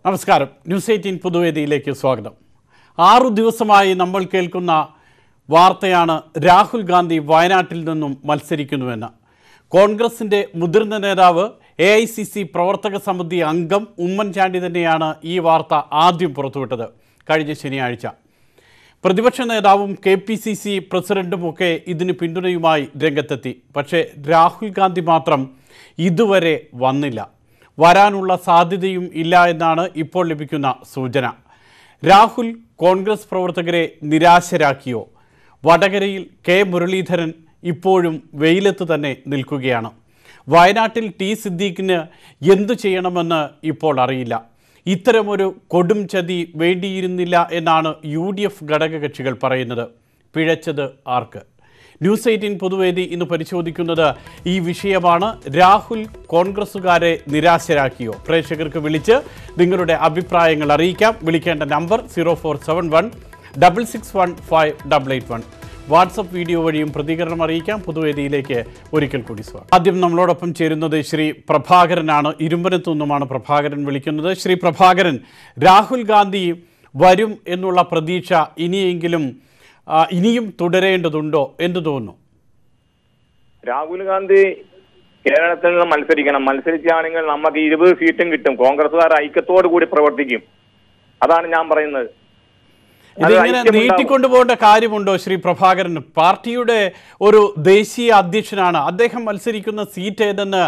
നമസ്കാരം. ന്യൂസ് 18 പുതുവേദിയിലേക്ക് സ്വാഗതം. 6 ദിവസമായി നമ്മൾ കേൾക്കുന്ന വാർത്തയാണ് രാഹുൽ ഗാന്ധി വയനാട്ടിൽ നിന്നും മത്സരിക്കുന്നുവെന്ന്. കോൺഗ്രസിൻ്റെ മുതിർന്ന നേതാവ് AICC പ്രവർത്തക സമിതി അംഗം ഉമ്മൻചാണ്ടി തന്നെയാണ് ഈ വാർത്ത ആദ്യം പുറത്തുവിട്ടത് കഴിഞ്ഞ ശനിയാഴ്ച. പ്രതിപക്ഷ നേതാവും KPCC പ്രസിഡന്റുമൊക്കെ ഇതിന് പിന്തുണയുമായി രംഗത്തെത്തി. പക്ഷേ രാഹുൽ ഗാന്ധി മാത്രം ഇതുവരെ വന്നില്ല. വരാനുള്ള സാധ്യതയും ഇല്ല എന്നാണ് ഇപ്പോൾ ലഭിക്കുന്ന സൂചന. രാഹുൽ കോൺഗ്രസ് പ്രവർത്തകരെ നിരാശരാക്കിയോ? വടകരയിൽ K മുരളീധരൻ ഇപ്പോഴും വെയിലത്ത് തന്നെ നിൽക്കുകയാണ്. വയനാട്ടിൽ T സിദ്ദീഖിന് എന്തു ചെയ്യണമെന്ന് ഇപ്പോൾ അറിയില്ല. ഇത്തരമൊരു കൊടും ചതി വേണ്ടിയിരുന്നില്ല എന്നാണ് UDF ഘടകകക്ഷികൾ പറയുന്നത്. പിഴച്ചത് ആർക്ക്? ന്യൂസ് 18 പൊതുവേദി ഇന്ന് പരിശോധിക്കുന്നത് ഈ വിഷയമാണ്. രാഹുൽ കോൺഗ്രസുകാരെ നിരാശരാക്കിയോ? പ്രേക്ഷകർക്ക് വിളിച്ച് നിങ്ങളുടെ അഭിപ്രായങ്ങൾ അറിയിക്കാം. വിളിക്കേണ്ട നമ്പർ 0471 661 5881. വാട്സപ്പ് വീഡിയോ വഴിയും പ്രതികരണം അറിയിക്കാം. പൊതുവേദിയിലേക്ക് ഒരിക്കൽ കൂടി സ്വാഗതം. ആദ്യം നമ്മളോടൊപ്പം ചേരുന്നത് ശ്രീ പ്രഭാകരനാണ്. ഇരുമ്പനത്തു നിന്നുമാണ് പ്രഭാകരൻ വിളിക്കുന്നത്. ശ്രീ പ്രഭാകരൻ, രാഹുൽ ഗാന്ധി വരും എന്നുള്ള പ്രതീക്ഷ ഇനിയും തുടരേണ്ടതുണ്ടോ എന്ന് തോന്നുന്നു? രാഹുൽ ഗാന്ധി കേരളത്തിൽ നിന്ന് മത്സരിക്കുകയാണെങ്കിൽ നമുക്ക് 20 സീറ്റും കിട്ടും. കോൺഗ്രസുകാർ ഐക്യത്തോടു കൂടി പ്രവർത്തിക്കും. അതാണ് ഞാൻ പറയുന്നത്. ഇതിങ്ങനെ നീട്ടിക്കൊണ്ടുപോകേണ്ട കാര്യമുണ്ടോ ശ്രീ പ്രഭാകരൻ? പാർട്ടിയുടെ ഒരു ദേശീയ അധ്യക്ഷനാണ് അദ്ദേഹം. മത്സരിക്കുന്ന സീറ്റ് ഏതെന്ന്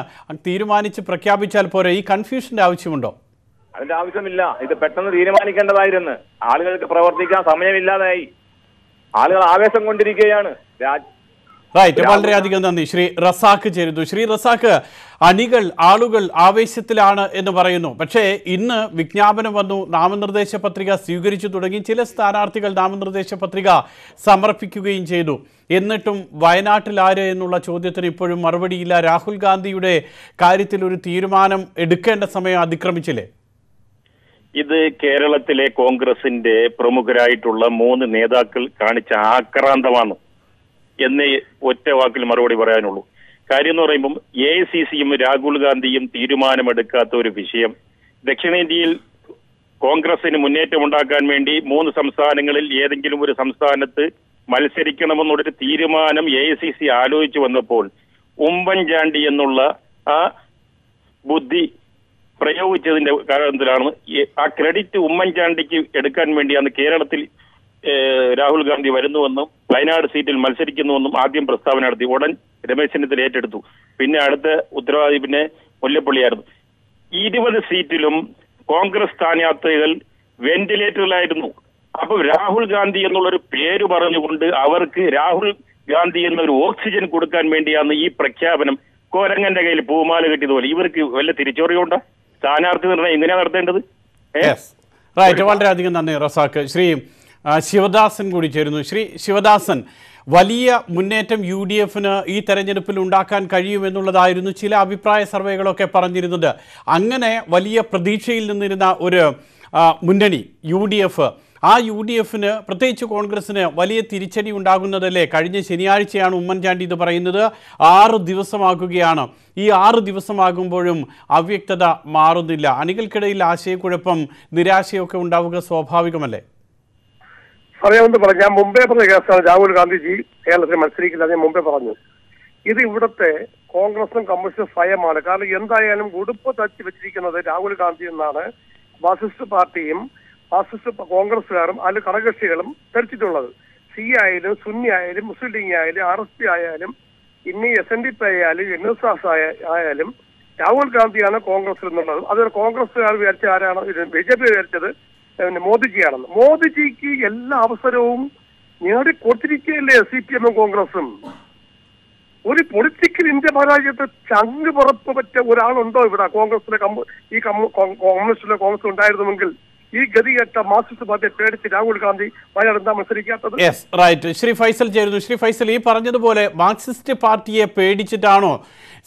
തീരുമാനിച്ച് പ്രഖ്യാപിച്ചാൽ പോരെ? ഈ കൺഫ്യൂഷന്റെ ആവശ്യമുണ്ടോ? അതിന്റെ ആവശ്യമില്ല. ഇത് പെട്ടെന്ന് തീരുമാനിക്കേണ്ടതായിരുന്നു. ആളുകൾക്ക് പ്രവർത്തിക്കാൻ സമയമില്ലാതായി. ആളുകൾ ആവേശം കൊണ്ടിരിക്കുകയാണ്. റൈറ്റ്, വളരെയധികം നന്ദി. ശ്രീ റസാഖ് ചേരുന്നു. ശ്രീ റസാഖ്, ആളുകൾ ആവേശത്തിലാണ് എന്ന് പറയുന്നു. പക്ഷേ ഇന്ന് വിജ്ഞാപനം വന്നു, നാമനിർദ്ദേശ പത്രിക സ്വീകരിച്ചു തുടങ്ങി. ചില സ്ഥാനാർത്ഥികൾ നാമനിർദ്ദേശ പത്രിക സമർപ്പിക്കുകയും ചെയ്തു. എന്നിട്ടും വയനാട്ടിൽ ആര് എന്നുള്ള ചോദ്യത്തിന് ഇപ്പോഴും മറുപടിയില്ല. രാഹുൽ ഗാന്ധിയുടെ കാര്യത്തിൽ ഒരു തീരുമാനം എടുക്കേണ്ട സമയം അതിക്രമിച്ചില്ലേ? ഇത് കേരളത്തിലെ കോൺഗ്രസിന്റെ പ്രമുഖരായിട്ടുള്ള 3 നേതാക്കൾ കാണിച്ച ആക്രാന്തമാണ് എന്നേ ഒറ്റ വാക്കിൽ മറുപടി പറയാനുള്ളൂ. കാര്യം എന്ന് പറയുമ്പോൾ AICCയും രാഹുൽ ഗാന്ധിയും തീരുമാനമെടുക്കാത്ത ഒരു വിഷയം, ദക്ഷിണേന്ത്യയിൽ കോൺഗ്രസിന് മുന്നേറ്റം ഉണ്ടാക്കാൻ വേണ്ടി 3 സംസ്ഥാനങ്ങളിൽ ഏതെങ്കിലും ഒരു സംസ്ഥാനത്ത് മത്സരിക്കണമെന്നുള്ളൊരു തീരുമാനം AICC ആലോചിച്ചു വന്നപ്പോൾ ഉമ്മൻചാണ്ടി എന്നുള്ള ആ ബുദ്ധി പ്രയോഗിച്ചതിന്റെ കാരണത്തിലാണ് ആ ക്രെഡിറ്റ് ഉമ്മൻചാണ്ടിക്ക് എടുക്കാൻ വേണ്ടിയാണ് കേരളത്തിൽ രാഹുൽ ഗാന്ധി വരുന്നുവെന്നും വയനാട് സീറ്റിൽ മത്സരിക്കുന്നുവെന്നും ആദ്യം പ്രസ്താവന നടത്തി. ഉടൻ രമേശ് ചെന്നിത്തല ഏറ്റെടുത്തു. പിന്നെ അടുത്ത ഉത്തരവാദി പിന്നെ മുല്ലപ്പള്ളിയായിരുന്നു. 20 സീറ്റിലും കോൺഗ്രസ് സ്ഥാനാർത്ഥികൾ വെന്റിലേറ്ററിലായിരുന്നു. അപ്പൊ രാഹുൽ ഗാന്ധി എന്നുള്ളൊരു പേര് പറഞ്ഞുകൊണ്ട് അവർക്ക് രാഹുൽ ഗാന്ധി എന്നൊരു ഓക്സിജൻ കൊടുക്കാൻ വേണ്ടിയാണ് ഈ പ്രഖ്യാപനം. കോരങ്ങന്റെ കയ്യിൽ പൂമാല കെട്ടിയതുപോലെ. ഇവർക്ക് വല്ല തിരിച്ചറിയുണ്ടോ? സ്ഥാനാർത്ഥി നിർണയം എങ്ങനെയാണ് നടത്തേണ്ടത്? വളരെയധികം നന്ദി റസാഖ്. ശ്രീ ശിവദാസൻ കൂടി ചേരുന്നു. ശ്രീ ശിവദാസൻ, വലിയ മുന്നേറ്റം UDFന് ഈ തെരഞ്ഞെടുപ്പിൽ ഉണ്ടാക്കാൻ കഴിയുമെന്നുള്ളതായിരുന്നു ചില അഭിപ്രായ സർവേകളൊക്കെ പറഞ്ഞിരുന്നത്. അങ്ങനെ വലിയ പ്രതീക്ഷയിൽ നിന്നിരുന്ന ഒരു മുന്നണി UDF, ആ UDFന് പ്രത്യേകിച്ച് കോൺഗ്രസിന് വലിയ തിരിച്ചടി ഉണ്ടാകുന്നതല്ലേ? കഴിഞ്ഞ ശനിയാഴ്ചയാണ് ഉമ്മൻചാണ്ടി ഇത് പറയുന്നത്. 6 ദിവസമാകുകയാണ്. ഈ 6 ദിവസമാകുമ്പോഴും അവ്യക്തത മാറുന്നില്ല. അണികൾക്കിടയിൽ ആശയക്കുഴപ്പം, നിരാശയൊക്കെ ഉണ്ടാവുക സ്വാഭാവികമല്ലേ? അറിയാമെന്ന് പറഞ്ഞു. ഞാൻ മുമ്പേ പറഞ്ഞ കേസാണ് രാഹുൽ ഗാന്ധിജി കേരളത്തിൽ മത്സരിക്കുന്നത്. ഞാൻ മുമ്പേ പറഞ്ഞു ഇത് ഇവിടുത്തെ കോൺഗ്രസും കമ്മ്യൂണിസ്റ്റും ഭയമാണ്. കാരണം എന്തായാലും ഉടുപ്പ് തച്ച് വെച്ചിരിക്കുന്നത് രാഹുൽ ഗാന്ധി എന്നാണ് മാർക്സിസ്റ്റ് പാർട്ടിയും മാർക്സിസ്റ്റ് കോൺഗ്രസുകാരും അതിൽ ഘടകകക്ഷികളും ധരിച്ചിട്ടുള്ളത്. സി ആയാലും സുന്നി ആയാലും മുസ്ലിം ലീഗ് ആയാലും RSP ആയാലും ഇനി SNDP ആയാലും NSS ആയാലും രാഹുൽ ഗാന്ധിയാണ് കോൺഗ്രസിൽ എന്നുള്ളത്. അതൊരു കോൺഗ്രസുകാർ വിചാരിച്ച ആരാണ്? BJP വിചാരിച്ചത് മോദിജിയാണെന്ന്. മോദിജിക്ക് എല്ലാ അവസരവും നേടിക്കൊടുത്തിരിക്കുകയല്ലേ CPM കോൺഗ്രസും. ഒരു പൊളിറ്റിക്കൽ ഇന്ത്യ പരാജയത്തെ ചങ്ക് പുറപ്പ് പറ്റ ഒരാളുണ്ടോ ഇവിടെ? കോൺഗ്രസിലെ കമ്മ്യൂണിസ്റ്റിലെ കോൺഗ്രസ് ഉണ്ടായിരുന്നുവെങ്കിൽ ഈ ഗതികെട്ട മാർക്സിസ്റ്റ് പാർട്ടിയെ പേടിച്ച് രാഹുൽ ഗാന്ധി വയനാട് മത്സരിക്കാത്തത്? റൈറ്റ്. ശ്രീ ഫൈസൽ ചേരുന്നു. ശ്രീ ഫൈസൽ, ഈ പറഞ്ഞതുപോലെ മാർക്സിസ്റ്റ് പാർട്ടിയെ പേടിച്ചിട്ടാണോ,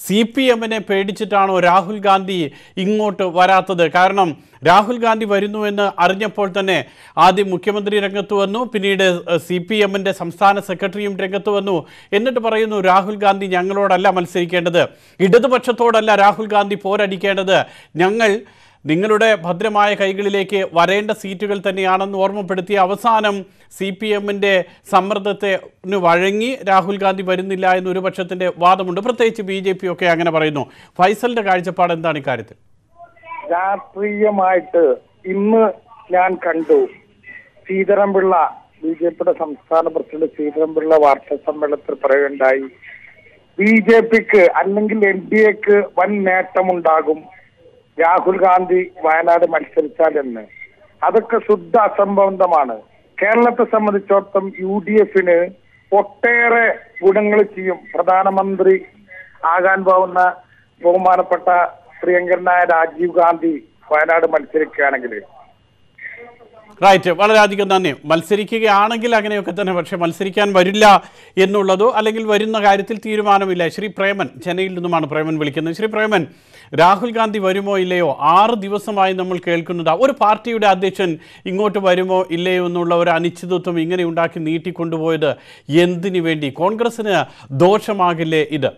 CPMനെ പേടിച്ചിട്ടാണോ രാഹുൽ ഗാന്ധി ഇങ്ങോട്ട് വരാത്തത്? കാരണം രാഹുൽ ഗാന്ധി വരുന്നുവെന്ന് അറിഞ്ഞപ്പോൾ തന്നെ ആദ്യം മുഖ്യമന്ത്രി രംഗത്ത് വന്നു, പിന്നീട് CPMന്റെ സംസ്ഥാന സെക്രട്ടറിയും രംഗത്ത് വന്നു. എന്നിട്ട് പറയുന്നു രാഹുൽ ഗാന്ധി ഞങ്ങളോടല്ല മത്സരിക്കേണ്ടത്, ഇടതുപക്ഷത്തോടല്ല രാഹുൽ ഗാന്ധി പോരടിക്കേണ്ടത്, ഞങ്ങൾ നിങ്ങളുടെ ഭദ്രമായ കൈകളിലേക്ക് വരേണ്ട സീറ്റുകൾ തന്നെയാണെന്ന് ഓർമ്മപ്പെടുത്തി അവസാനം CPM-ന്റെ സമ്മർദ്ദത്തിന് വഴങ്ങി രാഹുൽ ഗാന്ധി വരുന്നില്ല എന്ന് ഒരു പക്ഷത്തിൻ്റെ വാദമുണ്ട്. പ്രത്യേകിച്ച് BJP ഒക്കെ അങ്ങനെ പറയുന്നു. ഫൈസലിന്റെ കാഴ്ചപ്പാട് എന്താണ് ഇക്കാര്യത്തിൽ? രാഷ്ട്രീയമായിട്ട് ഇന്ന് ഞാൻ കണ്ടു ശ്രീധരൻപിള്ള BJP-യുടെ സംസ്ഥാന പ്രസിഡന്റ് ശ്രീധരൻപിള്ള വാർത്താ സമ്മേളനത്തിൽ പറയുകയുണ്ടായി, BJP-ക്ക് അല്ലെങ്കിൽ NDA-ക്ക് വൻ നേട്ടമുണ്ടാകും രാഹുൽ ഗാന്ധി വയനാട് മത്സരിച്ചാൽ എന്ന്. അതൊക്കെ ശുദ്ധ അസംബന്ധമാണ്. കേരളത്തെ സംബന്ധിച്ചിടത്തോളം UDF-ന് ഒട്ടേറെ ഗുണങ്ങൾ ചെയ്യും. പ്രധാനമന്ത്രി ആകാൻ പോകുന്ന ബഹുമാനപ്പെട്ട പ്രിയങ്കരനായ രാജീവ് ഗാന്ധി വയനാട് മത്സരിക്കുകയാണെങ്കിൽ. റൈറ്റ്, വളരെയധികം നന്ദി. മത്സരിക്കുകയാണെങ്കിൽ അങ്ങനെയൊക്കെ തന്നെ, പക്ഷേ മത്സരിക്കാൻ വരില്ല എന്നുള്ളതോ അല്ലെങ്കിൽ വരുന്ന കാര്യത്തിൽ തീരുമാനമില്ല. ശ്രീ പ്രേമൻ ചെന്നൈയിൽ നിന്നുമാണ് പ്രേമൻ വിളിക്കുന്നത്. ശ്രീ പ്രേമൻ, രാഹുൽ ഗാന്ധി വരുമോ ഇല്ലയോ 6 ദിവസമായി നമ്മൾ കേൾക്കുന്നത് ഒരു പാർട്ടിയുടെ അധ്യക്ഷൻ ഇങ്ങോട്ട് വരുമോ ഇല്ലയോ എന്നുള്ള ഒരു അനിശ്ചിതത്വം ഇങ്ങനെ ഉണ്ടാക്കി നീട്ടിക്കൊണ്ടുപോയത് എന്തിനു വേണ്ടി? കോൺഗ്രസിന് ദോഷമാകില്ലേ ഇത്?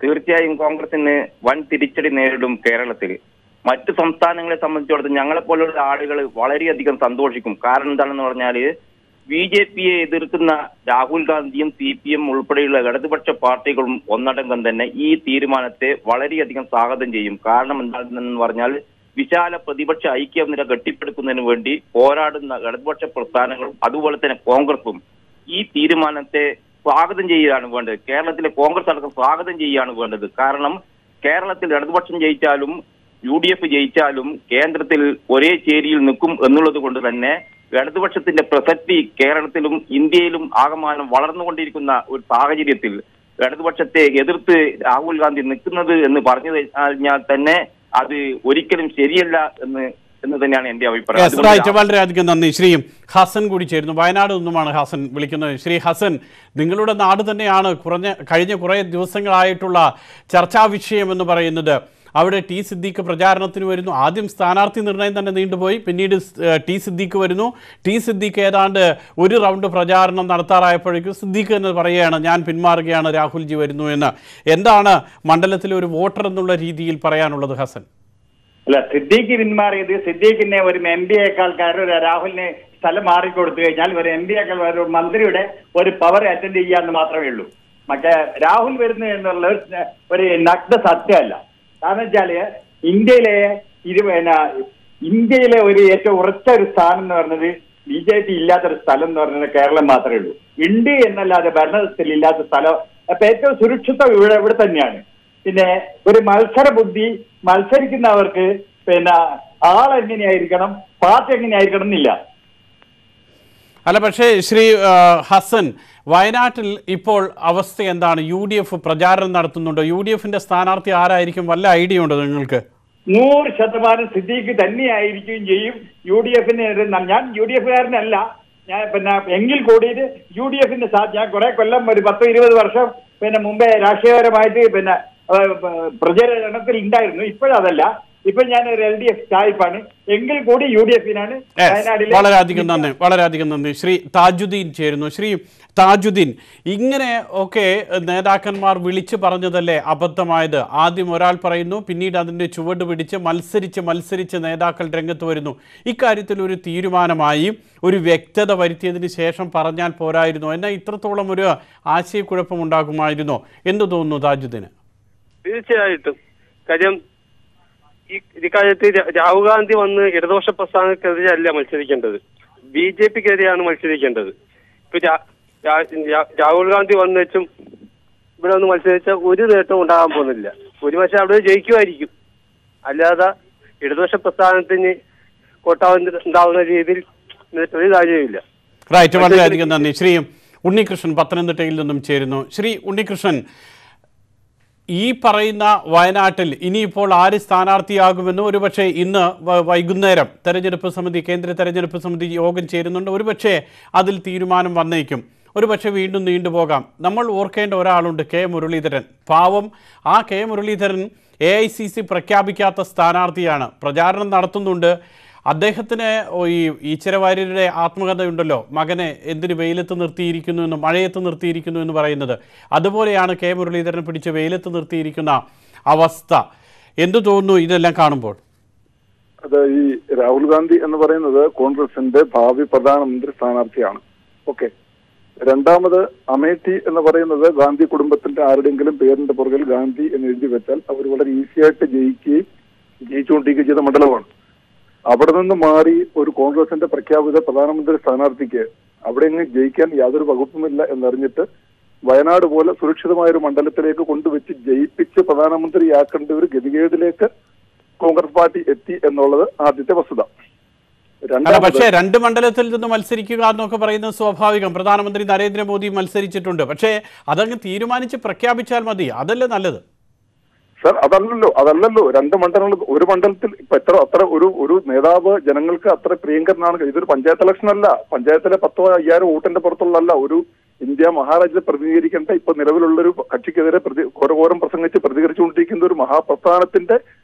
തീർച്ചയായും കോൺഗ്രസിന് വൻ തിരിച്ചടി നേരിടും. കേരളത്തിൽ മറ്റു സംസ്ഥാനങ്ങളെ സംബന്ധിച്ചിടത്തോളം ഞങ്ങളെപ്പോലുള്ള ആളുകൾ വളരെയധികം സന്തോഷിക്കും. കാരണം എന്താണെന്ന് പറഞ്ഞാൽ BJP-യെ എതിർക്കുന്ന രാഹുൽ ഗാന്ധിയും CPM ഉൾപ്പെടെയുള്ള ഇടതുപക്ഷ പാർട്ടികളും ഒന്നടങ്കം തന്നെ ഈ തീരുമാനത്തെ വളരെയധികം സ്വാഗതം ചെയ്യും. കാരണം എന്താണെന്ന് പറഞ്ഞാൽ വിശാല പ്രതിപക്ഷ ഐക്യനിര കെട്ടിപ്പടുക്കുന്നതിന് വേണ്ടി പോരാടുന്ന ഇടതുപക്ഷ പ്രസ്ഥാനങ്ങളും അതുപോലെ തന്നെ കോൺഗ്രസും ഈ തീരുമാനത്തെ സ്വാഗതം ചെയ്യുകയാണ് വേണ്ടത്. കേരളത്തിലെ കോൺഗ്രസ് അടക്കം സ്വാഗതം ചെയ്യുകയാണ് വേണ്ടത്. കാരണം കേരളത്തിൽ ഇടതുപക്ഷം ജയിച്ചാലും UDF ജയിച്ചാലും കേന്ദ്രത്തിൽ ഒരേ ചേരിയിൽ നിൽക്കും എന്നുള്ളത് കൊണ്ട് തന്നെ ഇടതുപക്ഷത്തിന്റെ പ്രസക്തി കേരളത്തിലും ഇന്ത്യയിലും ആകമാനം വളർന്നുകൊണ്ടിരിക്കുന്ന ഒരു സാഹചര്യത്തിൽ ഇടതുപക്ഷത്തെ എതിർത്ത് രാഹുൽ ഗാന്ധി നിൽക്കുന്നത് എന്ന് പറഞ്ഞു കഴിഞ്ഞാൽ തന്നെ അത് ഒരിക്കലും ശരിയല്ല എന്ന് തന്നെയാണ് എന്റെ അഭിപ്രായം. വളരെയധികം നന്ദി. ശ്രീ ഹസൻ കൂടി ചേരുന്നു. വയനാട് നിന്നുമാണ് ഹസൻ വിളിക്കുന്നത്. ശ്രീ ഹസൻ, നിങ്ങളുടെ നാട് തന്നെയാണ് കഴിഞ്ഞ കുറേ ദിവസങ്ങളായിട്ടുള്ള ചർച്ചാ വിഷയം എന്ന് പറയുന്നത്. അവിടെ T സിദ്ദീഖ് പ്രചാരണത്തിന് വരുന്നു. ആദ്യം സ്ഥാനാർത്ഥി നിർണയം തന്നെ നീണ്ടുപോയി, പിന്നീട് T സിദ്ദീഖ് വരുന്നു. T സിദ്ദീഖ് ഏതാണ്ട് ഒരു റൗണ്ട് പ്രചാരണം നടത്താറായപ്പോഴേക്കും സിദ്ദീഖ് എന്ന് പറയുകയാണ്, ഞാൻ പിന്മാറുകയാണ്, രാഹുൽജി വരുന്നു എന്ന്. എന്താണ് മണ്ഡലത്തിലെ ഒരു വോട്ടർ എന്നുള്ള രീതിയിൽ പറയാനുള്ളത് ഹസൻ? അല്ല, സിദ്ദീഖ് പിന്മാറിയത് സിദ്ദീഖിനെ ഒരു MPയേക്കാൾ രാഹുലിനെ സ്ഥലം മാറിക്കൊടുത്തു കഴിഞ്ഞാൽ ഒരു MPയേക്കാൾ ഒരു മന്ത്രിയുടെ ഒരു പവർ അറ്റൻഡ് ചെയ്യാന്ന് മാത്രമേ ഉള്ളൂ. മറ്റേ രാഹുൽ വരുന്നു എന്നുള്ള ഒരു നഗ്ന സത്യമല്ല. കാരണം വെച്ചാല് ഇന്ത്യയിലെ ഒരു ഏറ്റവും ഉറച്ച ഒരു സ്ഥാനം എന്ന് പറഞ്ഞത് BJP ഇല്ലാത്തൊരു സ്ഥലം എന്ന് പറഞ്ഞത് കേരളം മാത്രമേ ഉള്ളൂ. ഉണ്ട് എന്നല്ലാതെ ഭരണത്തിൽ ഇല്ലാത്ത സ്ഥലം. അപ്പൊ ഏറ്റവും സുരക്ഷിതം ഇവിടെ തന്നെയാണ്. പിന്നെ ഒരു മത്സര ബുദ്ധി, മത്സരിക്കുന്നവർക്ക് ആളെങ്ങനെയായിരിക്കണം, പാർട്ടി എങ്ങനെയായിരിക്കണം എന്നില്ല. അല്ല, പക്ഷേ ശ്രീ ഹസൻ, വയനാട്ടിൽ ഇപ്പോൾ അവസ്ഥ എന്താണ്? UDF പ്രചാരണം നടത്തുന്നുണ്ടോ? UDF-ന്റെ സ്ഥാനാർത്ഥി ആരായിരിക്കും? വല്ല ഐഡിയ ഉണ്ടോ നിങ്ങൾക്ക്? 100% സിദ്ദീഖ് തന്നെയായിരിക്കുകയും ചെയ്യും. UDF-ന് ഞാൻ UDF-കാരനല്ല, ഞാൻ എങ്കിൽ കൂടിയിട്ട് UDF-ന്റെ ഞാൻ കുറെ കൊല്ലം ഒരു 10-20 വർഷം മുമ്പേ രാഷ്ട്രീയപരമായിട്ട് പ്രചരണത്തിൽ ഉണ്ടായിരുന്നു. ഇപ്പോഴതല്ല. ഇപ്പൊ ഞാൻ ഒരു LDF ടൈപ്പാണ്. എങ്കിൽ കൂടി UDF-നാണ് വയനാട്ടിൽ. വളരെയധികം നന്ദി. ശ്രീ താജുദ്ദീൻ ചേരുന്നു. ശ്രീ താജുദ്ദീൻ, ഇങ്ങനെ ഒക്കെ നേതാക്കന്മാർ വിളിച്ചു പറഞ്ഞതല്ലേ അബദ്ധമായത്? ആദ്യം ഒരാൾ പറയുന്നു, പിന്നീട് അതിൻ്റെ ചുവട് പിടിച്ച് മത്സരിച്ച് നേതാക്കൾ രംഗത്ത് വരുന്നു. ഇക്കാര്യത്തിൽ ഒരു തീരുമാനമായി ഒരു വ്യക്തത വരുത്തിയതിന് ശേഷം പറഞ്ഞാൽ പോരായിരുന്നോ? എന്നാൽ ഇത്രത്തോളം ഒരു ആശയക്കുഴപ്പമുണ്ടാകുമായിരുന്നോ? എന്തു തോന്നുന്നു താജുദ്ദീന്? തീർച്ചയായിട്ടും. കാര്യം ഇക്കാര്യത്തിൽ രാഹുൽ ഗാന്ധി വന്ന് ഇടതുപക്ഷ പ്രസ്ഥാനക്കെതിരെ അല്ല മത്സരിക്കേണ്ടത്, BJP-ക്കെതിരെയാണ് മത്സരിക്കേണ്ടത്. ഇപ്പൊ രാഹുൽ ഗാന്ധി വന്നു വെച്ചും ഇവിടെ ഒന്ന് മത്സരിച്ച ഒരു നേട്ടവും ഉണ്ടാകാൻ പോകുന്നില്ല. ഒരുപക്ഷെ അവിടെ ജയിക്കുമായിരിക്കും, അല്ലാതെ ഇടതുപക്ഷ പ്രസ്ഥാനത്തിന് കോട്ടാവുന്ന രീതിയിൽ ഒരു കാര്യമില്ല. റൈറ്റ്, വളരെയധികം നന്ദി. ശ്രീ ഉണ്ണികൃഷ്ണൻ പത്തനംതിട്ടയിൽ നിന്നും ചേരുന്നു. ശ്രീ ഉണ്ണികൃഷ്ണൻ, ഈ പറയുന്ന വയനാട്ടിൽ ഇനിയിപ്പോൾ ആര് സ്ഥാനാർത്ഥിയാകുമെന്ന് ഒരുപക്ഷെ ഇന്ന് വൈകുന്നേരം കേന്ദ്ര തെരഞ്ഞെടുപ്പ് സമിതി യോഗം ചേരുന്നുണ്ട്. ഒരുപക്ഷെ അതിൽ തീരുമാനം വന്നേക്കും, ഒരുപക്ഷെ വീണ്ടും നീണ്ടുപോകാം. നമ്മൾ ഓർക്കേണ്ട ഒരാളുണ്ട്, K മുരളീധരൻ. പാവം, ആ K മുരളീധരൻ AICC പ്രഖ്യാപിക്കാത്ത സ്ഥാനാർത്ഥിയാണ്, പ്രചാരണം നടത്തുന്നുണ്ട്. അദ്ദേഹത്തിന് ഈ ഈശ്വരവാര്യരുടെ ആത്മകഥയുണ്ടല്ലോ, മകനെ എന്തിന് വെയിലത്ത് നിർത്തിയിരിക്കുന്നു എന്ന്, മഴയത്ത് നിർത്തിയിരിക്കുന്നു എന്ന് പറയുന്നത്. അതുപോലെയാണ് K മുരളീധരനെ പിടിച്ച് വെയിലത്ത് നിർത്തിയിരിക്കുന്ന അവസ്ഥ. എന്തു തോന്നുന്നു ഇതെല്ലാം കാണുമ്പോൾ? അത് ഈ രാഹുൽ ഗാന്ധി എന്ന് പറയുന്നത് കോൺഗ്രസിന്റെ ഭാവി പ്രധാനമന്ത്രി സ്ഥാനാർത്ഥിയാണ്. ഓക്കെ. രണ്ടാമത് അമേഠി എന്ന് പറയുന്നത് ഗാന്ധി കുടുംബത്തിന്റെ ആരുടെയെങ്കിലും പേരിന്റെ പുറകിൽ ഗാന്ധി എന്ന് എഴുതി വെച്ചാൽ അവർ വളരെ ഈസിയായിട്ട് ജയിച്ചുകൊണ്ടിരിക്കുകയും ചെയ്ത മണ്ഡലമാണ്. അവിടെ നിന്ന് മാറി ഒരു കോൺഗ്രസിന്റെ പ്രഖ്യാപിത പ്രധാനമന്ത്രി സ്ഥാനാർത്ഥിക്ക് അവിടെ എങ്ങും ജയിക്കാൻ യാതൊരു വകുപ്പുമില്ല എന്നറിഞ്ഞിട്ട് വയനാട് പോലെ സുരക്ഷിതമായ ഒരു മണ്ഡലത്തിലേക്ക് കൊണ്ടുവച്ച് ജയിപ്പിച്ച് പ്രധാനമന്ത്രിയാക്കേണ്ട ഒരു ഗതികേടിലേക്ക് കോൺഗ്രസ് പാർട്ടി എത്തി എന്നുള്ളത് ആദ്യത്തെ വസ്തുത. പക്ഷേ 2 മണ്ഡലത്തിൽ നിന്ന് മത്സരിക്കുക എന്നൊക്കെ പറയുന്നത് സ്വാഭാവികം. പ്രധാനമന്ത്രി നരേന്ദ്രമോദി മത്സരിച്ചിട്ടുണ്ട്. പക്ഷേ അതങ്ങ് തീരുമാനിച്ച് പ്രഖ്യാപിച്ചാൽ മതി, അതല്ലേ നല്ലത്? സർ, അതല്ലല്ലോ 2 മണ്ഡലങ്ങൾ. ഒരു മണ്ഡലത്തിൽ ഇപ്പൊ അത്ര ഒരു നേതാവ് ജനങ്ങൾക്ക് അത്ര പ്രിയങ്കരനാണ്. ഇതൊരു പഞ്ചായത്ത് ഇലക്ഷൻ അല്ല. പഞ്ചായത്തിലെ 10,000 വോട്ടിന്റെ പുറത്തുള്ളതല്ല. ഒരു ഇന്ത്യ മഹാരാജ്യത്തെ പ്രതിനിധീകരിക്കേണ്ട ഇപ്പൊ നിലവിലുള്ളൊരു കക്ഷിക്കെതിരെ ഘോരഘോരം പ്രസംഗിച്ച് പ്രതികരിച്ചുകൊണ്ടിരിക്കുന്ന ഒരു മഹാപ്രസ്ഥാനത്തിന്റെ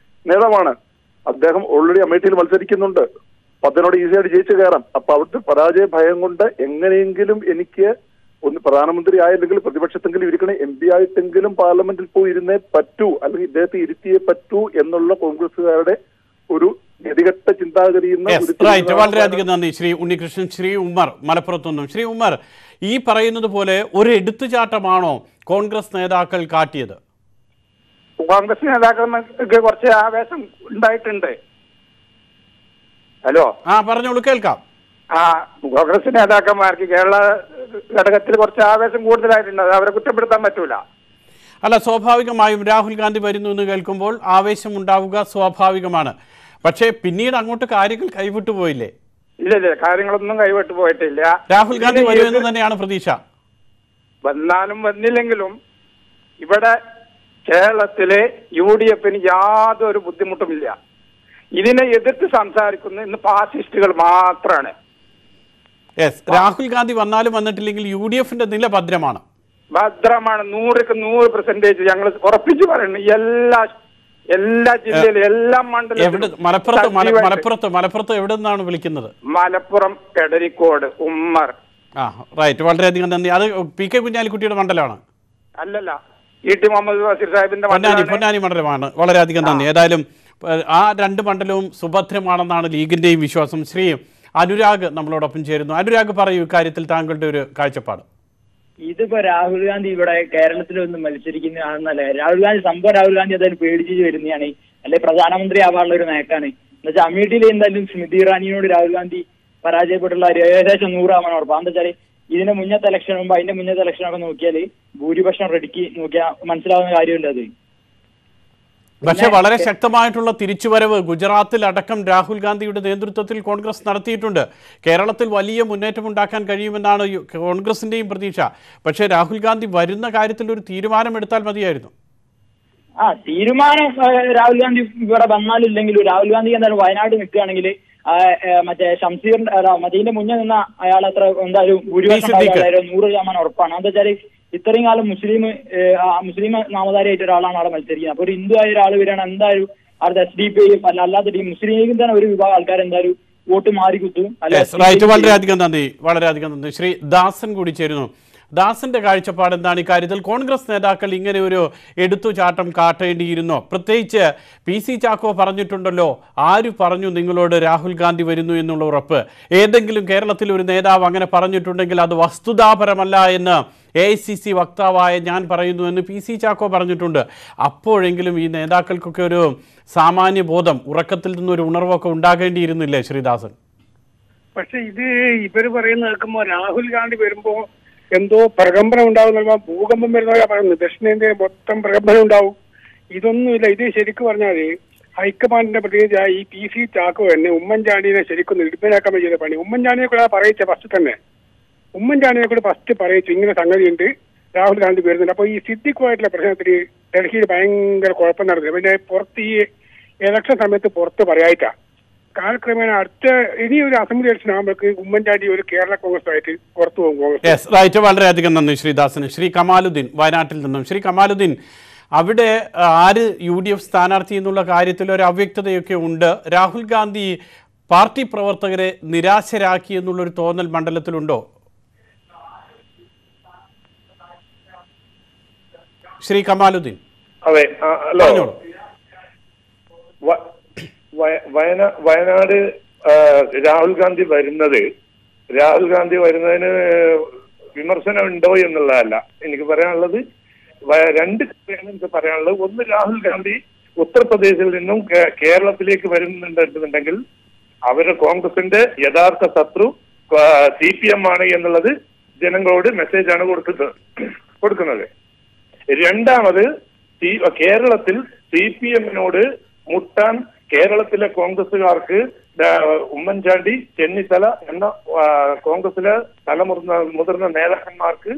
നേതാവാണ് അദ്ദേഹം. ഓൾറെഡി അമേഠിയിൽ മത്സരിക്കുന്നുണ്ട്. അതിനോട് ഈസിയായിട്ട് ജയിച്ചു കയറാം. അപ്പൊ അവിടുത്തെ പരാജയ ഭയം കൊണ്ട് എങ്ങനെയെങ്കിലും എനിക്ക് ഒന്ന് പ്രധാനമന്ത്രി ആയില്ലെങ്കിൽ പ്രതിപക്ഷത്തെങ്കിലും ഇരിക്കണേ, MP ആയിട്ടെങ്കിലും പാർലമെന്റിൽ പോയി ഇരുന്നേ പറ്റൂ, അല്ലെങ്കിൽ ഇദ്ദേഹത്തെ ഇരുത്തിയേ പറ്റൂ എന്നുള്ള കോൺഗ്രസുകാരുടെ ഒരു ഗതികെട്ട ചിന്താഗതിയിൽ നിന്ന്. വളരെയധികം നന്ദി ശ്രീ ഉണ്ണികൃഷ്ണൻ. ശ്രീ ഉമ്മർ മലപ്പുറത്തൊന്നും. ശ്രീ ഉമ്മർ, ഈ പറയുന്നത് പോലെ ഒരു എടുത്തുചാട്ടമാണോ കോൺഗ്രസ് നേതാക്കൾ കാട്ടിയത്? കോൺഗ്രസ് നേതാക്കൾക്ക് കുറച്ച് ആവേശം ഉണ്ടായിട്ടുണ്ട്. ഹലോ, പറഞ്ഞോളൂ, കേൾക്കാം. കോൺഗ്രസ് നേതാക്കന്മാർക്ക് കേരള ഘടകത്തിൽ കുറച്ച് ആവേശം കൂടുതലായിട്ടുണ്ട്. അത് അവരെ കുറ്റപ്പെടുത്താൻ പറ്റൂല. അല്ല, സ്വാഭാവികമായും രാഹുൽ ഗാന്ധി വരുന്നു എന്ന് കേൾക്കുമ്പോൾ ആവേശം ഉണ്ടാവുക സ്വാഭാവികമാണ്. പക്ഷേ പിന്നീട് അങ്ങോട്ട് കാര്യങ്ങൾ കൈവിട്ടു പോയില്ലേ? ഇല്ല, കാര്യങ്ങളൊന്നും കൈവിട്ടു പോയിട്ടില്ല. രാഹുൽ ഗാന്ധി വരുമെന്ന് തന്നെയാണ് പ്രതീക്ഷ. വന്നാലും വന്നില്ലെങ്കിലും ഇവിടെ കേരളത്തിലെ UDFന് യാതൊരു ബുദ്ധിമുട്ടുമില്ല. ഇതിനെ എതിർത്ത് സംസാരിക്കുന്ന ഇന്ന് ഫാസിസ്റ്റുകൾ മാത്രമാണ്. രാഹുൽ ഗാന്ധി വന്നാലും വന്നിട്ടില്ലെങ്കിൽ UDFന്റെ നില ഭദ്രമാണ്. 100% ഞങ്ങൾ ഉറപ്പിച്ചു പറയുന്നു. എല്ലാ ജില്ലയിലും എല്ലാ മണ്ഡലത്തിലും. മലപ്പുറത്ത് എവിടെ നിന്നാണ് വിളിക്കുന്നത്? മലപ്പുറം എടരിക്കോട് ഉമ്മർ. റൈറ്റ്, വളരെയധികം നന്ദി. അത് PK കുഞ്ഞാലിക്കുട്ടിയുടെ മണ്ഡലമാണ്? അല്ലല്ല, ET മുഹമ്മദ് ബഷീർ സാഹിബിന്റെ പൊന്നാനി മണ്ഡലമാണ്. വളരെയധികം നന്ദി. ഏതായാലും ആ 2 മണ്ഡലവും സുഭദ്രമാണെന്നാണ് ലീഗിന്റെയും വിശ്വാസം. ശ്രീ അനുരാഗ് നമ്മളോടൊപ്പം ചേരുന്നു. അനുരാഗ്, പറയൂ ഇക്കാര്യത്തിൽ താങ്കളുടെ ഒരു കാഴ്ചപ്പാട്. ഇതിപ്പോ രാഹുൽ ഗാന്ധി ഇവിടെ കേരളത്തിലൊന്നും മത്സരിക്കുന്നതാണെന്നല്ല. രാഹുൽ ഗാന്ധി അതായത് പേടിച്ച് വരുന്നതാണ്, അല്ലെ പ്രധാനമന്ത്രി ആവാനുള്ള ഒരു നേക്കാണ്. എന്നുവെച്ചാൽ അമേഠിയിൽ എന്തായാലും സ്മൃതി ഇറാനിയോട് രാഹുൽ ഗാന്ധി പരാജയപ്പെട്ടുള്ള ഏകദേശം 100 ഉറപ്പാണ്. എന്താ വെച്ചാൽ ഇതിന്റെ മുന്നത്തെ ഇലക്ഷൻ മുമ്പ് അതിന്റെ മുന്നത്തെ ഇലക്ഷനൊക്കെ നോക്കിയാൽ ഭൂരിപക്ഷം റെഡിക്ക് നോക്കിയാൽ മനസ്സിലാവുന്ന കാര്യമില്ല അത്. പക്ഷേ വളരെ ശക്തമായിട്ടുള്ള തിരിച്ചുവരവ് ഗുജറാത്തിൽ അടക്കം രാഹുൽ ഗാന്ധിയുടെ നേതൃത്വത്തിൽ കോൺഗ്രസ് നടത്തിയിട്ടുണ്ട്. കേരളത്തിൽ വലിയ മുന്നേറ്റം ഉണ്ടാക്കാൻ കഴിയുമെന്നാണ് കോൺഗ്രസിന്റെയും പ്രതീക്ഷ. പക്ഷേ രാഹുൽ ഗാന്ധി വരുന്ന കാര്യത്തിൽ ഒരു തീരുമാനമെടുത്താൽ മതിയായിരുന്നു. തീരുമാനം രാഹുൽ ഗാന്ധി ഇവിടെ വന്നാലും ഇല്ലെങ്കിലും രാഹുൽ ഗാന്ധി എന്തായാലും വയനാട് നിൽക്കുകയാണെങ്കിൽ മറ്റേ ഷംസീറിന്റെ മറ്റേ മുന്നേ നിന്ന അയാൾ അത്ര എന്തായാലും ഭൂരിപക്ഷം 100% ഉറപ്പാണ്. എന്താ വെച്ചാൽ ഇത്രയും കാലം മുസ്ലിം നാമധാരിയായിട്ട് ഒരാളാണ് അവിടെ മത്സരിക്കുന്നത്. അപ്പൊ ഒരു ഹിന്ദു ആയ ഒരാൾ വരികയാണ്, എന്തായാലും അവിടുത്തെ SDP അല്ലാത്ത ടീം മുസ്ലിം ലീഗിൽ തന്നെ ഒരു വിഭാഗം ആൾക്കാർ എന്തായാലും വോട്ട് മാറി കുത്തും. വളരെയധികം നന്ദി. ശ്രീ ദാസൻ കൂടി ചേരുന്നു. ദാസന്റെ കാഴ്ചപ്പാട് എന്താണ് ഇക്കാര്യത്തിൽ? കോൺഗ്രസ് നേതാക്കൾ ഇങ്ങനെ ഒരു എടുത്തുചാട്ടം കാട്ടേണ്ടിയിരുന്നോ? പ്രത്യേകിച്ച് PC ചാക്കോ പറഞ്ഞിട്ടുണ്ടല്ലോ, ആര് പറഞ്ഞു നിങ്ങളോട് രാഹുൽ ഗാന്ധി വരുന്നു എന്നുള്ള ഉറപ്പ്? ഏതെങ്കിലും കേരളത്തിൽ ഒരു നേതാവ് അങ്ങനെ പറഞ്ഞിട്ടുണ്ടെങ്കിൽ അത് വസ്തുതാപരമല്ല എന്ന് AICC വക്താവായ ഞാൻ പറയുന്നു എന്ന് PC ചാക്കോ പറഞ്ഞിട്ടുണ്ട്. അപ്പോഴെങ്കിലും ഈ നേതാക്കൾക്കൊക്കെ ഒരു സാമാന്യ ബോധം, ഉറക്കത്തിൽ നിന്നൊരു ഉണർവൊക്കെ ഉണ്ടാകേണ്ടിയിരുന്നില്ലേ ശ്രീദാസൻ? പക്ഷെ ഇത് ഇവര് പറയുന്ന കേൾക്കുമ്പോൾ രാഹുൽ ഗാന്ധി വരുമ്പോ എന്തോ പ്രകമ്പനം ഉണ്ടാവും, ഭൂകമ്പം വരുന്നവരാ പറയുന്നത്. ദക്ഷിണേന്ത്യയിൽ മൊത്തം പ്രകമ്പനം ഉണ്ടാവും. ഇതൊന്നുമില്ല. ഇത് ശരിക്കും പറഞ്ഞാല് ഹൈക്കമാൻഡിന്റെ പ്രതിനിധിയായ ഈ PC ചാക്കോ തന്നെ ഉമ്മൻചാണ്ടിനെ ശരിക്കും നിർഭരാക്കാൻ ചെയ്ത പണി. ഉമ്മൻചാണ്ടിയെ കൂടെ പറയിച്ച ഫസ്റ്റ് തന്നെ ഉമ്മൻചാണ്ടിനെ കൂടെ ഫസ്റ്റ് പറയിച്ചു ഇങ്ങനെ സംഗതിയുണ്ട്, രാഹുൽ ഗാന്ധി വരുന്നുണ്ട്. അപ്പൊ ഈ സിദ്ദിഖുമായിട്ടുള്ള പ്രശ്നത്തിൽ ഡൽഹിയിൽ ഭയങ്കര കുഴപ്പം നടന്നു. പിന്നെ പുറത്ത് ഈ ഇലക്ഷൻ സമയത്ത് പുറത്ത് പറയായിട്ടാ കാലക്രമേണ അടുത്ത ഇനി ഒരു അസംബ്ലി ഇലക്ഷൻ ആകുമ്പോഴേക്ക് ഉമ്മൻചാണ്ടി ഒരു കേരള കോൺഗ്രസ് ആയിട്ട് പുറത്തു പോകും കോൺഗ്രസ്. റൈറ്റ്, വളരെയധികം നന്ദി ശ്രീദാസന്. ശ്രീ കമാലുദ്ദീൻ വയനാട്ടിൽ നിന്നും. ശ്രീ കമാലുദ്ദീൻ, അവിടെ ആര് UDF സ്ഥാനാർത്ഥി എന്നുള്ള കാര്യത്തിൽ ഒരു അവ്യക്തതയൊക്കെ ഉണ്ട്. രാഹുൽ ഗാന്ധി പാർട്ടി പ്രവർത്തകരെ നിരാശരാക്കി എന്നുള്ളൊരു തോന്നൽ മണ്ഡലത്തിലുണ്ടോ? ശ്രീ കമാലുദ്ദീൻ. അതെ, വയനാട് രാഹുൽ ഗാന്ധി വരുന്നതിന് വിമർശനം ഉണ്ടോ എന്നുള്ളതല്ല എനിക്ക് പറയാനുള്ളത്. രണ്ട് കാര്യമാണ് എനിക്ക് പറയാനുള്ളത്. ഒന്ന്, രാഹുൽ ഗാന്ധി ഉത്തർപ്രദേശിൽ നിന്നും കേരളത്തിലേക്ക് വരുന്നുണ്ടെന്നുണ്ടെങ്കിൽ അവരുടെ കോൺഗ്രസിന്റെ യഥാർത്ഥ ശത്രു CPM ആണ് എന്നുള്ളത് ജനങ്ങളോട് മെസ്സേജാണ് കൊടുക്കുന്നത്. രണ്ടാമത്, കേരളത്തിൽ CPM-നോട് മുട്ടാൻ കേരളത്തിലെ കോൺഗ്രസുകാർക്ക് ഉമ്മൻചാണ്ടി, ചെന്നിത്തല എന്ന കോൺഗ്രസിലെ മുതിർന്ന നേതാക്കന്മാർക്ക്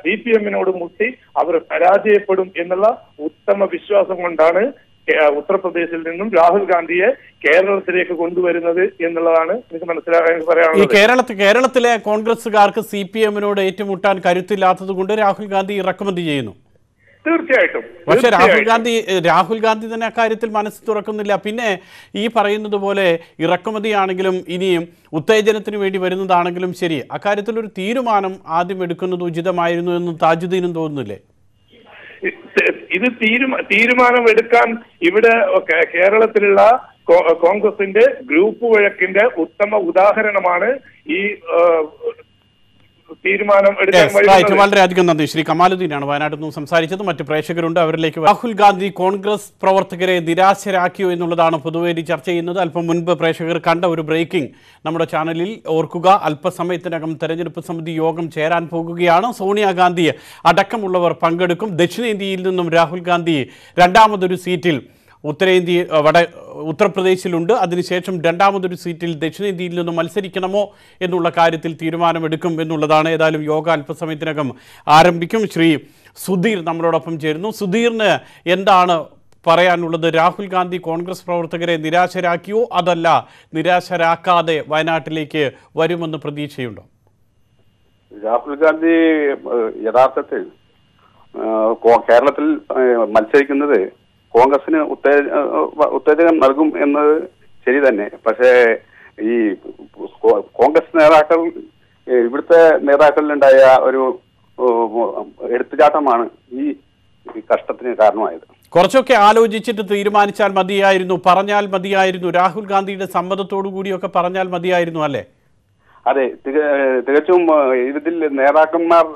CPM-നോട് മുട്ടി അവർ പരാജയപ്പെടും എന്നുള്ള ഉത്തമ വിശ്വാസം കൊണ്ടാണ് ഉത്തർപ്രദേശിൽ നിന്നും രാഹുൽ ഗാന്ധിയെ കേരളത്തിലേക്ക് കൊണ്ടുവരുന്നത് എന്നുള്ളതാണ് എനിക്ക് പറയാനുള്ളത്. കേരളത്തിലെ കോൺഗ്രസുകാർക്ക് CPM-നോട് ഏറ്റുമുട്ടാൻ കരുത്തില്ലാത്തത് കൊണ്ട് രാഹുൽ ഗാന്ധി ഇറക്കുമതി ചെയ്യുന്നു. തീർച്ചയായിട്ടും. പക്ഷെ രാഹുൽ ഗാന്ധി തന്നെ അക്കാര്യത്തിൽ മനസ്സ് തുറക്കുന്നില്ല. പിന്നെ ഈ പറയുന്നത് പോലെ ഇറക്കുമതിയാണെങ്കിലും ഇനിയും ഉത്തേജനത്തിന് വേണ്ടി വരുന്നതാണെങ്കിലും ശരി, അക്കാര്യത്തിൽ ഒരു തീരുമാനം ആദ്യം എടുക്കുന്നത് ഉചിതമായിരുന്നു എന്ന് താജുദ്ദീനും തോന്നുന്നില്ലേ? ഇത് തീരുമാനം എടുക്കാൻ ഇവിടെ കേരളത്തിലുള്ള കോൺഗ്രസിന്റെ ഗ്രൂപ്പ് വഴക്കിന്റെ ഉത്തമ ഉദാഹരണമാണ് ഈ തീരുമാനം എടുക്കാൻ. വളരെയധികം നന്ദി. ശ്രീ കമാലുദ്ദീനാണ് വയനാട്ടിൽ നിന്നും സംസാരിച്ചത്. മറ്റ് പ്രേക്ഷകരുണ്ട്, അവരിലേക്ക്. രാഹുൽ ഗാന്ധി കോൺഗ്രസ് പ്രവർത്തകരെ നിരാശരാക്കിയോ എന്നുള്ളതാണ് പൊതുവെ ചർച്ച ചെയ്യുന്നത്. അല്പം മുൻപ് പ്രേക്ഷകർ കണ്ട ഒരു ബ്രേക്കിംഗ് നമ്മുടെ ചാനലിൽ ഓർക്കുക. അല്പസമയത്തിനകം തെരഞ്ഞെടുപ്പ് സമിതി യോഗം ചേരാൻ പോകുകയാണ്. സോണിയാഗാന്ധി അടക്കമുള്ളവർ പങ്കെടുക്കും. ദക്ഷിണേന്ത്യയിൽ നിന്നും രാഹുൽ ഗാന്ധി രണ്ടാമതൊരു സീറ്റിൽ ഉത്തർപ്രദേശിലുണ്ട്. അതിനുശേഷം രണ്ടാമതൊരു സീറ്റിൽ ദക്ഷിണേന്ത്യയിൽ നിന്ന് മത്സരിക്കണമോ എന്നുള്ള കാര്യത്തിൽ തീരുമാനമെടുക്കും എന്നുള്ളതാണ്. ഏതായാലും യോഗ അല്പസമയത്തിനകം ആരംഭിക്കും. ശ്രീ സുധീർ നമ്മളോടൊപ്പം ചേരുന്നു. സുധീറിന് എന്താണ് പറയാനുള്ളത്? രാഹുൽ ഗാന്ധി കോൺഗ്രസ് പ്രവർത്തകരെ നിരാശരാക്കിയോ അതല്ല നിരാശരാക്കാതെ വയനാട്ടിലേക്ക് വരുമെന്ന് പ്രതീക്ഷയുണ്ടോ? രാഹുൽ ഗാന്ധി യഥാർത്ഥത്തിൽ കേരളത്തിൽ മത്സരിക്കുന്നത് കോൺഗ്രസിന് ഉത്തേജനം നൽകും എന്നത് ശരി തന്നെ. പക്ഷേ ഈ കോൺഗ്രസ് നേതാക്കൾ, ഇവിടുത്തെ നേതാക്കളിലുണ്ടായ ഒരു എടുത്തുചാട്ടമാണ് ഈ കഷ്ടത്തിന് കാരണമായത്. കുറച്ചൊക്കെ ആലോചിച്ചിട്ട് തീരുമാനിച്ചാൽ മതിയായിരുന്നു, പറഞ്ഞാൽ മതിയായിരുന്നു. രാഹുൽ ഗാന്ധിയുടെ സമ്മതത്തോടു കൂടിയൊക്കെ പറഞ്ഞാൽ മതിയായിരുന്നു അല്ലേ? അതെ, തികച്ചും ഇതിൽ നേതാക്കന്മാർ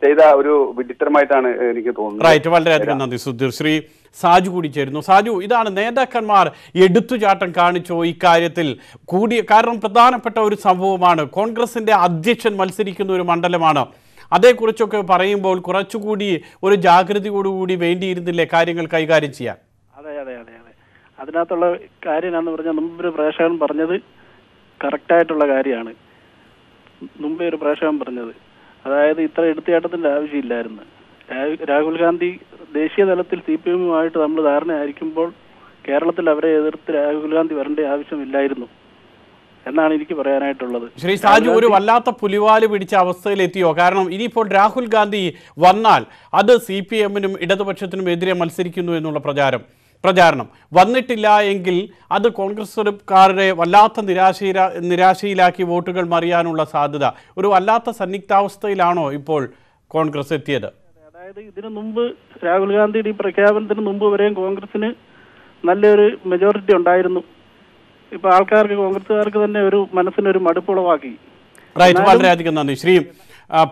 ചെയ്ത ഒരു വിഡിത്തരമായിട്ടാണ് എനിക്ക് തോന്നുന്നത്. റൈറ്റ്, വളരെയധികം നന്ദി സുധീർ. ശ്രീ സാജു കൂടി ചേരുന്നു. സാജു, ഇതാണ് നേതാക്കന്മാർ എടുത്തുചാട്ടം കാണിച്ചോ ഇക്കാര്യത്തിൽ കൂടി? കാരണം പ്രധാനപ്പെട്ട ഒരു സംഭവമാണ്. കോൺഗ്രസിന്റെ അധ്യക്ഷൻ മത്സരിക്കുന്ന ഒരു മണ്ഡലമാണ്. അതേക്കുറിച്ചൊക്കെ പറയുമ്പോൾ കുറച്ചുകൂടി ഒരു ജാഗ്രതയോടുകൂടി വേണ്ടിയിരുന്നില്ലേ കാര്യങ്ങൾ കൈകാര്യം ചെയ്യാൻ? അതെ, അതിനകത്തുള്ള കാര്യം എന്ന് പറഞ്ഞാൽ മുമ്പൊരു പ്രേക്ഷകൻ പറഞ്ഞത് കറക്റ്റായിട്ടുള്ള കാര്യമാണ്. മുമ്പേ ഒരു പ്രേക്ഷകൻ പറഞ്ഞത്, അതായത് ഇത്ര എടുത്തുചാട്ടത്തിന്റെ ആവശ്യമില്ലായിരുന്നു. രാഹുൽ ഗാന്ധി ദേശീയ തലത്തിൽ CPM-ഉമായിട്ട് നമ്മൾ ധാരണയായിരിക്കുമ്പോൾ കേരളത്തിൽ അവരെ എതിർത്ത് രാഹുൽ ഗാന്ധി വരേണ്ട ആവശ്യമില്ലായിരുന്നു എന്നാണ് എനിക്ക് പറയാനായിട്ടുള്ളത്. ശ്രീ സാജു, ഒരു വല്ലാത്ത പുലിവാല് പിടിച്ച അവസ്ഥയിലെത്തിയോ? കാരണം ഇനിയിപ്പോൾ രാഹുൽ ഗാന്ധി വന്നാൽ അത് CPM-നും ഇടതുപക്ഷത്തിനും എതിരെ മത്സരിക്കുന്നു എന്നുള്ള പ്രചാരണം വന്നിട്ടില്ല എങ്കിൽ അത് കോൺഗ്രസുകാരുടെ വല്ലാത്ത നിരാശയിലാക്കി വോട്ടുകൾ മറിയാനുള്ള സാധ്യത. ഒരു വല്ലാത്ത സന്നിഗ്ധാവസ്ഥയിലാണോ ഇപ്പോൾ കോൺഗ്രസ് എത്തിയത്? അതായത് ഇതിനു മുമ്പ് രാഹുൽ ഗാന്ധിയുടെ ഈ പ്രഖ്യാപനത്തിന് മുമ്പ് വരെയും കോൺഗ്രസിന് നല്ലൊരു മെജോറിറ്റി ഉണ്ടായിരുന്നു. ഇപ്പൊ ആൾക്കാർക്ക്, കോൺഗ്രസുകാർക്ക് തന്നെ ഒരു മനസ്സിനൊരു മടുപ്പുളവാക്കി. റൈറ്റ്, വളരെയധികം നന്ദി. ശ്രീ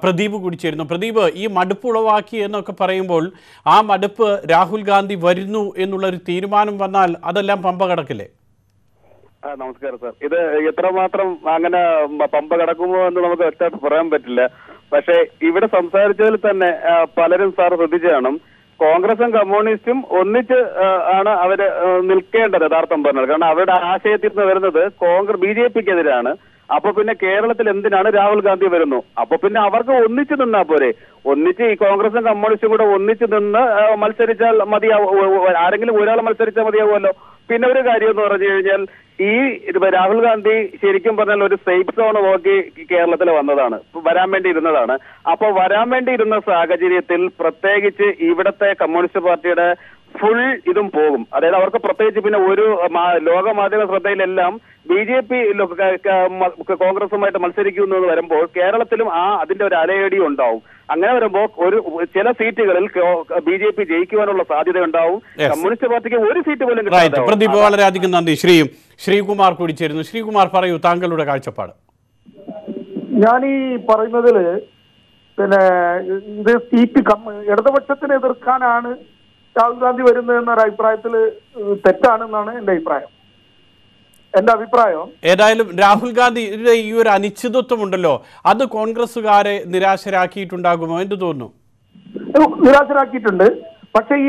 പ്രദീപ് കൂടി ചേരുന്നു. പ്രദീപ്, ഈ മടുപ്പ് ഉളവാക്കി എന്നൊക്കെ പറയുമ്പോൾ ആ മടുപ്പ് രാഹുൽ ഗാന്ധി വരുന്നു എന്നുള്ളൊരു തീരുമാനം വന്നാൽ അതെല്ലാം പമ്പ കടക്കില്ലേ? നമസ്കാരം സാർ. ഇത് എത്രമാത്രം അങ്ങനെ പമ്പ കടക്കുമോ എന്ന് നമുക്ക് വ്യക്തമായിട്ട് പറയാൻ പറ്റില്ല. പക്ഷേ ഇവിടെ സംസാരിച്ചതിൽ തന്നെ പലരും സാർ ശ്രദ്ധിച്ചു കാണും, കോൺഗ്രസും കമ്മ്യൂണിസ്റ്റും ഒന്നിച്ച് ആണ് അവര് നിൽക്കേണ്ടത് യഥാർത്ഥം പറഞ്ഞത്. കാരണം അവരുടെ ആശയത്തിൽ നിന്ന് വരുന്നത് BJP-ക്കെതിരാണ്. അപ്പൊ പിന്നെ കേരളത്തിൽ എന്തിനാണ് രാഹുൽ ഗാന്ധി വരുന്നു? അപ്പൊ പിന്നെ അവർക്ക് ഒന്നിച്ചു നിന്നാ പോരെ? ഒന്നിച്ച് ഈ കോൺഗ്രസും കമ്മ്യൂണിസ്റ്റും കൂടെ ഒന്നിച്ചു നിന്ന് മത്സരിച്ചാൽ മതിയാവും. ആരെങ്കിലും ഒരാൾ മത്സരിച്ചാൽ മതിയാവുമല്ലോ. പിന്നെ ഒരു കാര്യം എന്ന് പറഞ്ഞു കഴിഞ്ഞാൽ, ഈ രാഹുൽ ഗാന്ധി ശരിക്കും പറഞ്ഞാൽ ഒരു സേഫ് സോൺ നോക്കി കേരളത്തിൽ വന്നതാണ്, വരാൻ വേണ്ടി ഇരുന്നതാണ്. അപ്പൊ വരാൻ വേണ്ടി ഇരുന്ന സാഹചര്യത്തിൽ പ്രത്യേകിച്ച് ഇവിടത്തെ കമ്മ്യൂണിസ്റ്റ് പാർട്ടിയുടെ ഫുൾ ഇതും പോകും. അതായത് അവർക്ക് പ്രത്യേകിച്ച് പിന്നെ ഒരു ലോക മാധ്യമ ശ്രദ്ധയിലെല്ലാം BJP കോൺഗ്രസുമായിട്ട് മത്സരിക്കുന്നു എന്ന് വരുമ്പോൾ കേരളത്തിലും അതിന്റെ ഒരു അലയടി ഉണ്ടാവും. അങ്ങനെ വരുമ്പോൾ ചില സീറ്റുകളിൽ BJP ജയിക്കുവാനുള്ള സാധ്യത ഉണ്ടാവും. കമ്മ്യൂണിസ്റ്റ് പാർട്ടിക്ക് ഒരു സീറ്റ് പോലും കിട്ടാതെ. പ്രദീപ്, വളരെയധികം നന്ദി. ശ്രീകുമാർ കൂടി ചേരുന്നു. ശ്രീകുമാർ, പറയൂ താങ്കളുടെ കാഴ്ചപ്പാട്. ഞാൻ ഈ പറയുന്നതില് പിന്നെ ഇത് ഇടതുപക്ഷത്തിനെ എതിർക്കാനാണ് രാഹുൽ ഗാന്ധി വരുന്നത് എന്നൊരു അഭിപ്രായത്തിൽ തെറ്റാണെന്നാണ് എന്റെ അഭിപ്രായം. ഏതായാലും രാഹുൽ ഗാന്ധിയുടെ ഈ ഒരു അനിശ്ചിതത്വം ഉണ്ടല്ലോ, അത് കോൺഗ്രസുകാരെ നിരാശരാക്കിയിട്ടുണ്ടാകുമോ എന്ന് തോന്നുന്നു? നിരാശരാക്കിയിട്ടുണ്ട്. പക്ഷെ ഈ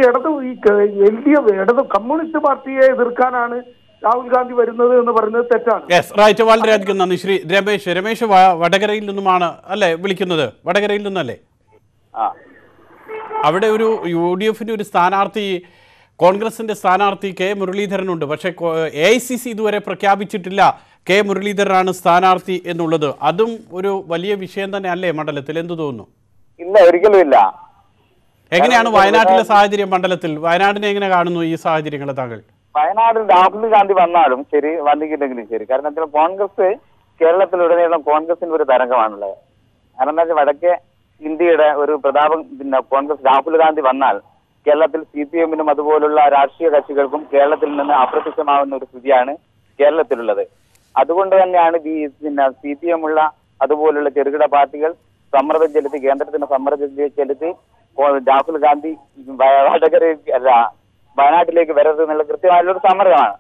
ഇടത് കമ്മ്യൂണിസ്റ്റ് പാർട്ടിയെ എതിർക്കാനാണ് രാഹുൽ ഗാന്ധി വരുന്നത് എന്ന് പറയുന്നത് തെറ്റാണ്. റൈറ്റ്, വളരെയധികം നന്ദി. ശ്രീ രമേശ് വടകരയിൽ നിന്നുമാണ് അല്ലേ വിളിക്കുന്നത്? വടകരയിൽ നിന്നല്ലേ? അവിടെ ഒരു UDF ഒരു സ്ഥാനാർത്ഥി, കോൺഗ്രസിന്റെ സ്ഥാനാർത്ഥി K മുരളീധരനുണ്ട്. പക്ഷേ AICC ഇതുവരെ പ്രഖ്യാപിച്ചിട്ടില്ല K മുരളീധരനാണ് സ്ഥാനാർത്ഥി എന്നുള്ളത്. അതും ഒരു വലിയ വിഷയം തന്നെ അല്ലേ മണ്ഡലത്തിൽ? എന്ത് തോന്നുന്നു? ഇല്ല, ഒരിക്കലും ഇല്ല. എങ്ങനെയാണ് വയനാട്ടിലെ സാഹചര്യം? മണ്ഡലത്തിൽ വയനാടിനെ എങ്ങനെ കാണുന്നു ഈ സാഹചര്യങ്ങൾ താങ്കൾ? വയനാട്ടിൽ രാഹുൽ ഗാന്ധി വന്നാലും ശരി, വന്നിട്ടില്ലെങ്കിലും ശരി. കാരണം കോൺഗ്രസ് കേരളത്തിലുടനീളം കോൺഗ്രസിന്റെ ഒരു തരംഗമാണുള്ളത്. കാരണം എന്താ വെച്ചാൽ വടക്കേ ഇന്ത്യയുടെ ഒരു പ്രതാപം കോൺഗ്രസ് രാഹുൽ ഗാന്ധി വന്നാൽ കേരളത്തിൽ CPM-നും അതുപോലുള്ള രാഷ്ട്രീയ കക്ഷികൾക്കും കേരളത്തിൽ നിന്ന് അപ്രത്യക്ഷമാവുന്ന ഒരു സ്ഥിതിയാണ് കേരളത്തിലുള്ളത്. അതുകൊണ്ട് തന്നെയാണ് CPM-ഉള്ള അതുപോലുള്ള ചെറുകിട പാർട്ടികൾ സമ്മർദ്ദം ചെലുത്തി, കേന്ദ്രത്തിന് സമ്മർദ്ദം ചെലുത്തി രാഹുൽ ഗാന്ധി വയനാട്ടിലേക്ക് വരരുത് എന്നുള്ള കൃത്യമായുള്ളൊരു സമ്മർദ്ദമാണ്.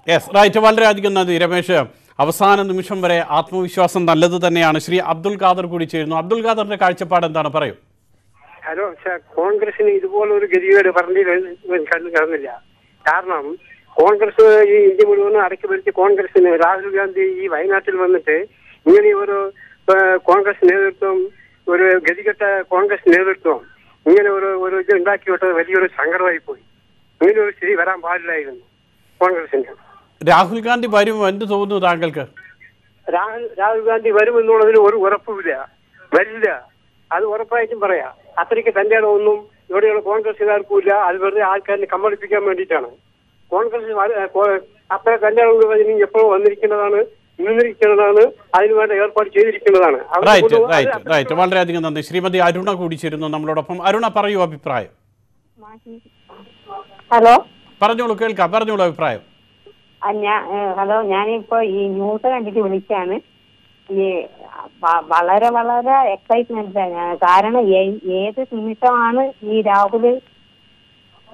വളരെയധികം നന്ദി രമേശ്. അവസാന നിമിഷം വരെ ആത്മവിശ്വാസം നല്ലത് തന്നെയാണ്. ശ്രീ അബ്ദുൽ ഖാദർ കൂടി ചേരുന്നു. അബ്ദുൽ ഖാദറിന്റെ കാഴ്ചപ്പാട് എന്താണ്? പറയൂ. ഹലോ, കോൺഗ്രസിന് ഇതുപോലൊരു ഗതികേട് പറഞ്ഞില്ല. കാരണം കോൺഗ്രസ് ഈ ഇന്ത്യ മുഴുവൻ അടക്കി ഭരിച്ച കോൺഗ്രസിന് രാഹുൽ ഗാന്ധി ഈ വയനാട്ടിൽ വന്നിട്ട് ഇങ്ങനെ ഒരു കോൺഗ്രസ് നേതൃത്വം, ഒരു ഗതികെട്ട കോൺഗ്രസ് നേതൃത്വം ഇങ്ങനെ ഒരു ഇത് ഉണ്ടാക്കി വിട്ടത് വലിയൊരു സങ്കടമായി പോയി. ഇങ്ങനെ ഒരു സ്ഥിതി വരാൻ പാടില്ലായിരുന്നു കോൺഗ്രസിന്. രാഹുൽ ഗാന്ധി വരും എന്ത് തോന്നുന്നു താങ്കൾക്ക്? രാഹുൽ ഗാന്ധി വരുമെന്നുള്ളതിന് ഒരു ഉറപ്പുമില്ല, വരില്ല. അത് ഉറപ്പായിട്ടും പറയാം. അത്രയ്ക്ക് തന്റെ ഒന്നും ഇവിടെയുള്ള കോൺഗ്രസുകാർക്കും ഇല്ല. അത് വെറുതെ ആൾക്കാരിനെ കമ്പളിപ്പിക്കാൻ വേണ്ടിയിട്ടാണ്. കോൺഗ്രസ് അത്ര തന്റെ എപ്പോഴും വന്നിരിക്കുന്നതാണ്, അതിനുവേണ്ട ഏർപ്പാട് ചെയ്തിരിക്കുന്നതാണ്. വളരെയധികം നന്ദി. ശ്രീമതി അരുണ കൂടി ചേരുന്നു നമ്മളോടൊപ്പം. അരുണ, പറയൂ അഭിപ്രായം. ഹലോ, പറഞ്ഞോളൂ, കേൾക്കാം, പറഞ്ഞോളൂ അഭിപ്രായം. ഹലോ, ഞാനിപ്പോ ഈ ന്യൂസ് കണ്ടിട്ട് വിളിച്ചാണ്. ഈ വളരെ വളരെ എക്സൈറ്റ്മെന്റ് ആണ്. കാരണം ഏത് നിമിഷമാണ് ഈ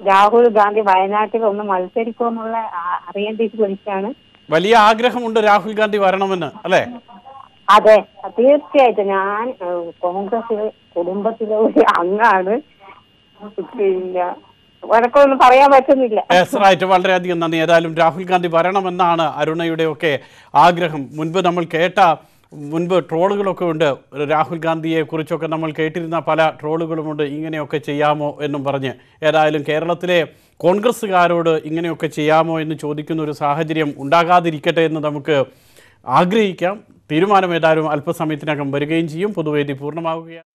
രാഹുൽ ഗാന്ധി വയനാട്ടിൽ ഒന്ന് മത്സരിക്കുമെന്നുള്ള അറിയേണ്ടിട്ട് വിളിച്ചാണ്. വലിയ ആഗ്രഹമുണ്ട് രാഹുൽ ഗാന്ധി വരണമെന്ന് അല്ലേ? അതെ, തീർച്ചയായിട്ടും. ഞാൻ കോൺഗ്രസ് കുടുംബത്തിലെ ഒരു അംഗമാണ്. പിന്നെ വഴക്കൊന്നും പറയാൻ പറ്റുന്നില്ല. വളരെയധികം നന്ദി. ഏതായാലും രാഹുൽ ഗാന്ധി വരണമെന്നാണ് അരുണയുടെ ഒക്കെ ആഗ്രഹം. മുൻപ് ട്രോളുകളൊക്കെ ഉണ്ട്. രാഹുൽ ഗാന്ധിയെ കുറിച്ചൊക്കെ നമ്മൾ കേട്ടിരുന്ന പല ട്രോളുകളുമുണ്ട്. ഇങ്ങനെയൊക്കെ ചെയ്യാമോ എന്നും പറഞ്ഞ്. ഏതായാലും കേരളത്തിലെ കോൺഗ്രസ്സുകാരോട് ഇങ്ങനെയൊക്കെ ചെയ്യാമോ എന്ന് ചോദിക്കുന്ന ഒരു സാഹചര്യം ഉണ്ടാകാതിരിക്കട്ടെ എന്ന് നമുക്ക് ആഗ്രഹിക്കാം. തീരുമാനം ഏതായാലും അല്പസമയത്തിനകം വരികയും ചെയ്യും. പൊതുവേദി പൂർണ്ണമാവുകയാണ്.